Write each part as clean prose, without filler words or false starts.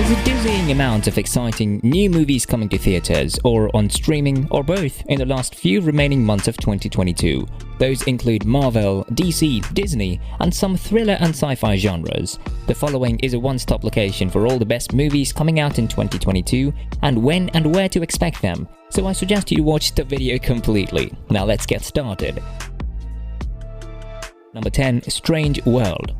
There's a dizzying amount of exciting new movies coming to theaters, or on streaming, or both, in the last few remaining months of 2022. Those include Marvel, DC, Disney, and some thriller and sci-fi genres. The following is a one-stop location for all the best movies coming out in 2022, and when and where to expect them, so I suggest you watch the video completely. Now let's get started. Number 10. Strange World.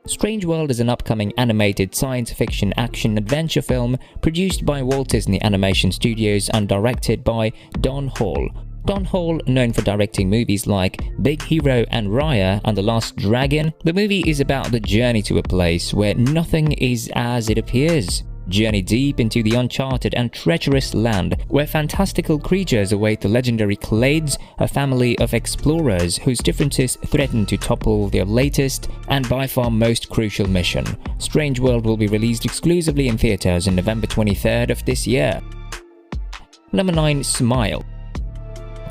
Strange World is an upcoming animated science fiction action-adventure film produced by Walt Disney Animation Studios and directed by Don Hall. Don Hall, known for directing movies like Big Hero and Raya and The Last Dragon, the movie is about the journey to a place where nothing is as it appears. Journey deep into the uncharted and treacherous land where fantastical creatures await the legendary Clades, a family of explorers whose differences threaten to topple their latest and by far most crucial mission. Strange World will be released exclusively in theaters on November 23rd of this year. Number 9. Smile.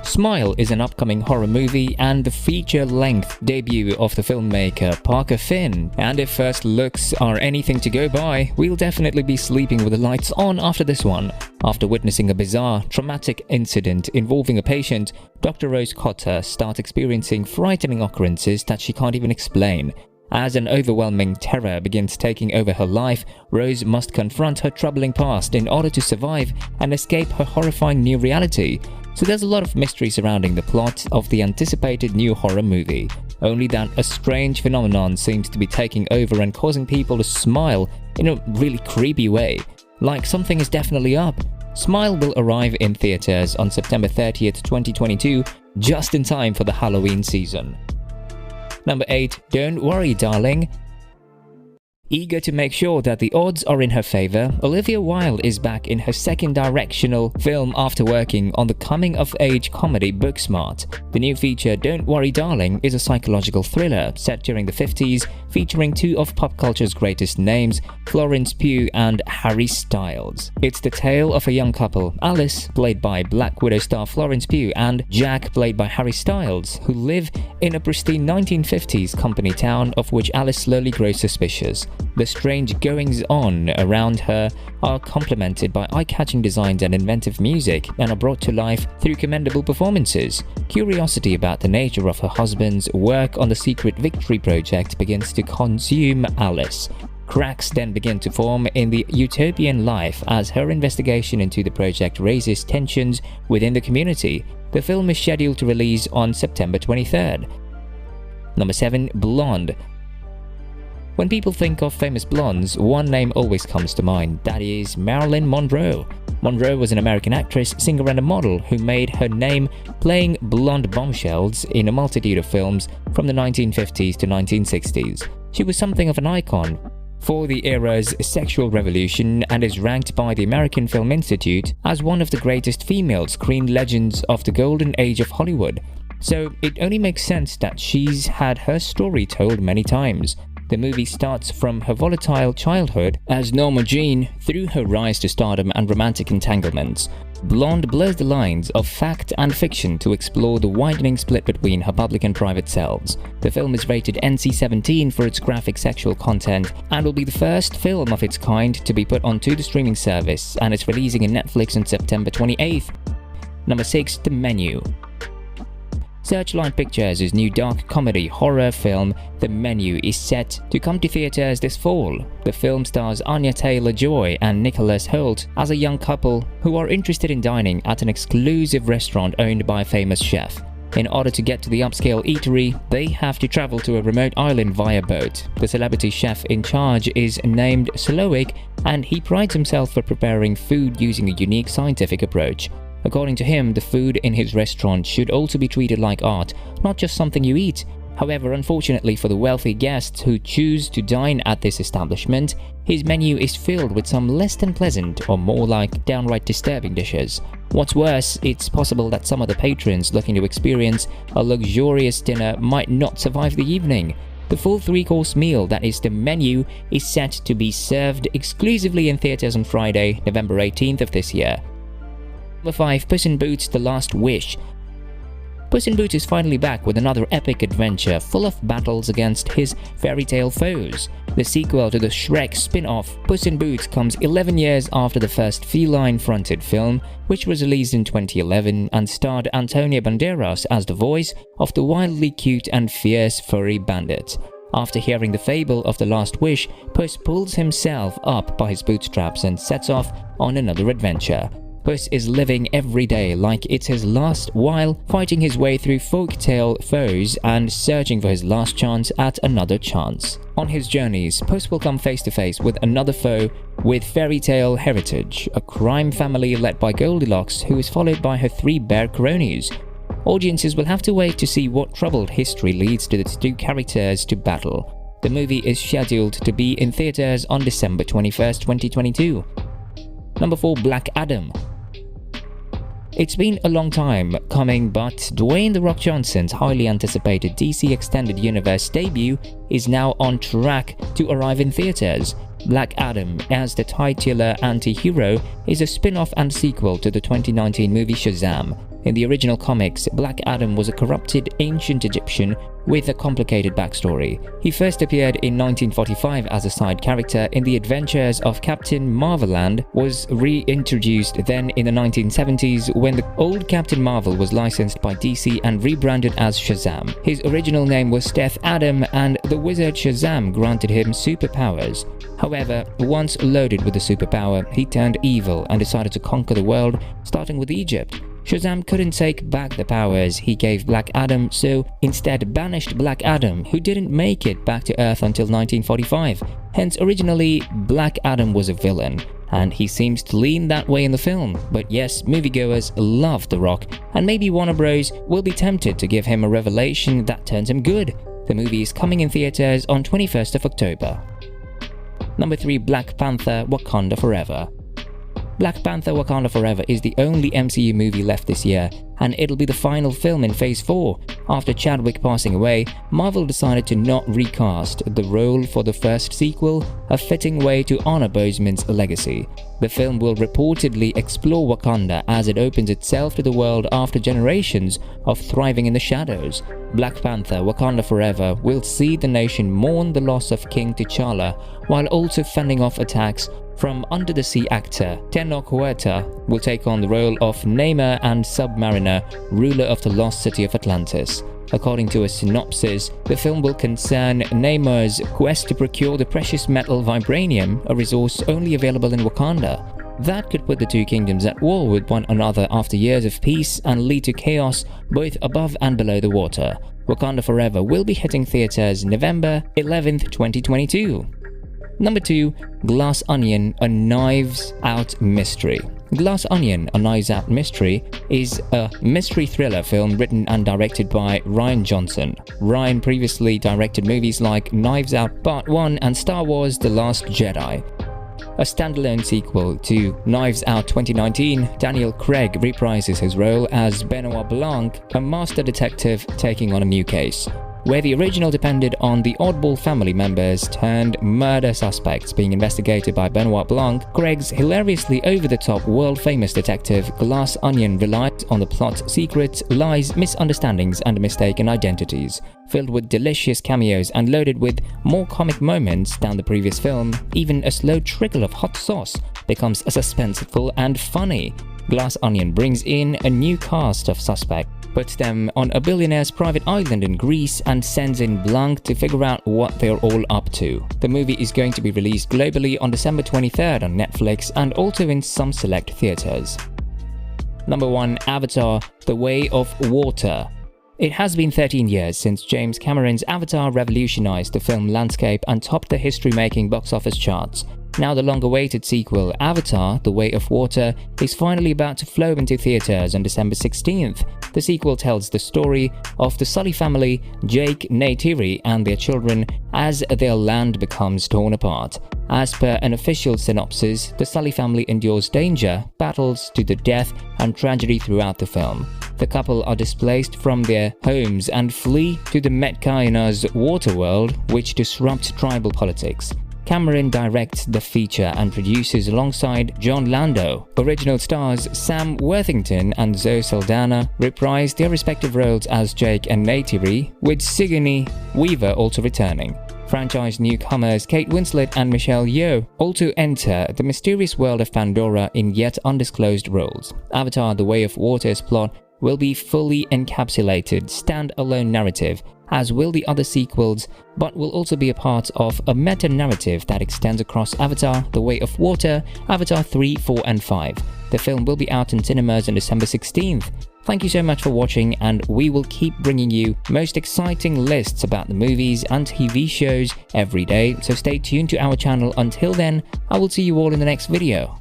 Smile is an upcoming horror movie and the feature-length debut of the filmmaker Parker Finn, and if first looks are anything to go by, we'll definitely be sleeping with the lights on after this one. After witnessing a bizarre, traumatic incident involving a patient, Dr. Rose Cotter starts experiencing frightening occurrences that she can't even explain. As an overwhelming terror begins taking over her life, Rose must confront her troubling past in order to survive and escape her horrifying new reality. So there's a lot of mystery surrounding the plot of the anticipated new horror movie, only that a strange phenomenon seems to be taking over and causing people to smile in a really creepy way, like something is definitely up. Smile will arrive in theaters on September 30th, 2022, just in time for the Halloween season. Number 8. Don't Worry Darling. Eager to make sure that the odds are in her favor, Olivia Wilde is back in her second directional film after working on the coming-of-age comedy Booksmart. The new feature, Don't Worry Darling, is a psychological thriller set during the 50s, featuring two of pop culture's greatest names, Florence Pugh and Harry Styles. It's the tale of a young couple, Alice, played by Black Widow star Florence Pugh, and Jack, played by Harry Styles, who live in a pristine 1950s company town of which Alice slowly grows suspicious. The strange goings-on around her are complemented by eye-catching designs and inventive music, and are brought to life through commendable performances. Curiosity about the nature of her husband's work on the secret Victory project begins to consume Alice. Cracks then begin to form in the utopian life as her investigation into the project raises tensions within the community. The film is scheduled to release on September 23rd. Number 7. Blonde. When people think of famous blondes, one name always comes to mind, that is Marilyn Monroe. Monroe was an American actress, singer and a model who made her name playing blonde bombshells in a multitude of films from the 1950s to 1960s. She was something of an icon for the era's sexual revolution and is ranked by the American Film Institute as one of the greatest female screen legends of the golden age of Hollywood. So it only makes sense that she's had her story told many times. The movie starts from her volatile childhood as Norma Jean through her rise to stardom and romantic entanglements. Blonde blurs the lines of fact and fiction to explore the widening split between her public and private selves. The film is rated NC-17 for its graphic sexual content and will be the first film of its kind to be put onto the streaming service, and it's releasing in Netflix on September 28th. Number 6. The Menu. Searchlight Pictures' new dark comedy horror film, The Menu, is set to come to theaters this fall. The film stars Anya Taylor-Joy and Nicholas Hoult as a young couple who are interested in dining at an exclusive restaurant owned by a famous chef. In order to get to the upscale eatery, they have to travel to a remote island via boat. The celebrity chef in charge is named Slowick, and he prides himself for preparing food using a unique scientific approach. According to him, the food in his restaurant should also be treated like art, not just something you eat. However, unfortunately for the wealthy guests who choose to dine at this establishment, his menu is filled with some less than pleasant or more like downright disturbing dishes. What's worse, it's possible that some of the patrons looking to experience a luxurious dinner might not survive the evening. The full 3-course meal, that is The Menu, is set to be served exclusively in theaters on Friday, November 18th of this year. Number 5. Puss in Boots: The Last Wish. Puss in Boots is finally back with another epic adventure full of battles against his fairy tale foes. The sequel to the Shrek spin-off, Puss in Boots, comes 11 years after the first feline-fronted film, which was released in 2011 and starred Antonio Banderas as the voice of the wildly cute and fierce furry bandit. After hearing the fable of the last wish, Puss pulls himself up by his bootstraps and sets off on another adventure. Puss is living every day like it's his last while fighting his way through folktale foes and searching for his last chance at another chance. On his journeys, Puss will come face to face with another foe with fairy tale heritage, a crime family led by Goldilocks who is followed by her 3 bear cronies. Audiences will have to wait to see what troubled history leads to the 2 characters to battle. The movie is scheduled to be in theaters on December 21st, 2022. Number 4. Black Adam. It's been a long time coming, but Dwayne "The Rock" Johnson's highly anticipated DC Extended Universe debut is now on track to arrive in theaters. Black Adam, as the titular anti-hero, is a spin-off and sequel to the 2019 movie Shazam. In the original comics, Black Adam was a corrupted ancient Egyptian with a complicated backstory. He first appeared in 1945 as a side character in the adventures of Captain Marvel, was reintroduced then in the 1970s when the old Captain Marvel was licensed by DC and rebranded as Shazam. His original name was Steph Adam, and the wizard Shazam granted him superpowers. However, once loaded with the superpower, he turned evil and decided to conquer the world, starting with Egypt. Shazam couldn't take back the powers he gave Black Adam, so instead banished Black Adam, who didn't make it back to Earth until 1945. Hence, originally, Black Adam was a villain, and he seems to lean that way in the film. But yes, moviegoers love The Rock, and maybe Warner Bros. Will be tempted to give him a revelation that turns him good. The movie is coming in theaters on 21st of October. Number 3. Black Panther: Wakanda Forever. Black Panther: Wakanda Forever is the only MCU movie left this year, and it'll be the final film in Phase 4. After Chadwick passing away, Marvel decided to not recast the role for the first sequel, a fitting way to honor Boseman's legacy. The film will reportedly explore Wakanda as it opens itself to the world after generations of thriving in the shadows. Black Panther: Wakanda Forever will see the nation mourn the loss of King T'Challa, while also fending off attacks from under-the-sea actor Tenoch Huerta will take on the role of Namor and Submariner, ruler of the lost city of Atlantis. According to a synopsis, the film will concern Namor's quest to procure the precious metal vibranium, a resource only available in Wakanda. That could put the 2 kingdoms at war with one another after years of peace and lead to chaos both above and below the water. Wakanda Forever will be hitting theaters November 11th, 2022. Number 2. Glass Onion: A Knives Out Mystery. Glass Onion: A Knives Out Mystery is a mystery thriller film written and directed by Rian Johnson. Rian previously directed movies like Knives Out Part 1 and Star Wars: The Last Jedi. A standalone sequel to Knives Out 2019, Daniel Craig reprises his role as Benoit Blanc, a master detective taking on a new case. Where the original depended on the oddball family members turned murder suspects being investigated by Benoit Blanc, Craig's hilariously over-the-top world-famous detective Glass Onion relies on the plot's secrets, lies, misunderstandings and mistaken identities. Filled with delicious cameos and loaded with more comic moments than the previous film, even a slow trickle of hot sauce becomes suspenseful and funny. Glass Onion brings in a new cast of suspects, puts them on a billionaire's private island in Greece, and sends in Blanc to figure out what they're all up to. The movie is going to be released globally on December 23rd on Netflix and also in some select theaters. Number 1. Avatar: The Way of Water. It has been 13 years since James Cameron's Avatar revolutionized the film landscape and topped the history-making box office charts. Now the long-awaited sequel, Avatar: The Way of Water, is finally about to flow into theaters on December 16th. The sequel tells the story of the Sully family, Jake, Neytiri, and their children as their land becomes torn apart. As per an official synopsis, the Sully family endures danger, battles to the death, and tragedy throughout the film. The couple are displaced from their homes and flee to the Metcaina's water world, which disrupts tribal politics. Cameron directs the feature and produces alongside John Lando. Original stars Sam Worthington and Zoe Saldana reprise their respective roles as Jake and Neytiri, with Sigourney Weaver also returning. Franchise newcomers Kate Winslet and Michelle Yeoh also enter the mysterious world of Pandora in yet undisclosed roles. Avatar: The Way of Water's plot will be fully encapsulated stand-alone narrative, as will the other sequels, but will also be a part of a meta-narrative that extends across Avatar: The Way of Water, Avatar 3, 4 and 5. The film will be out in cinemas on December 16th. Thank you so much for watching, and we will keep bringing you most exciting lists about the movies and TV shows every day, so stay tuned to our channel. Until then, I will see you all in the next video.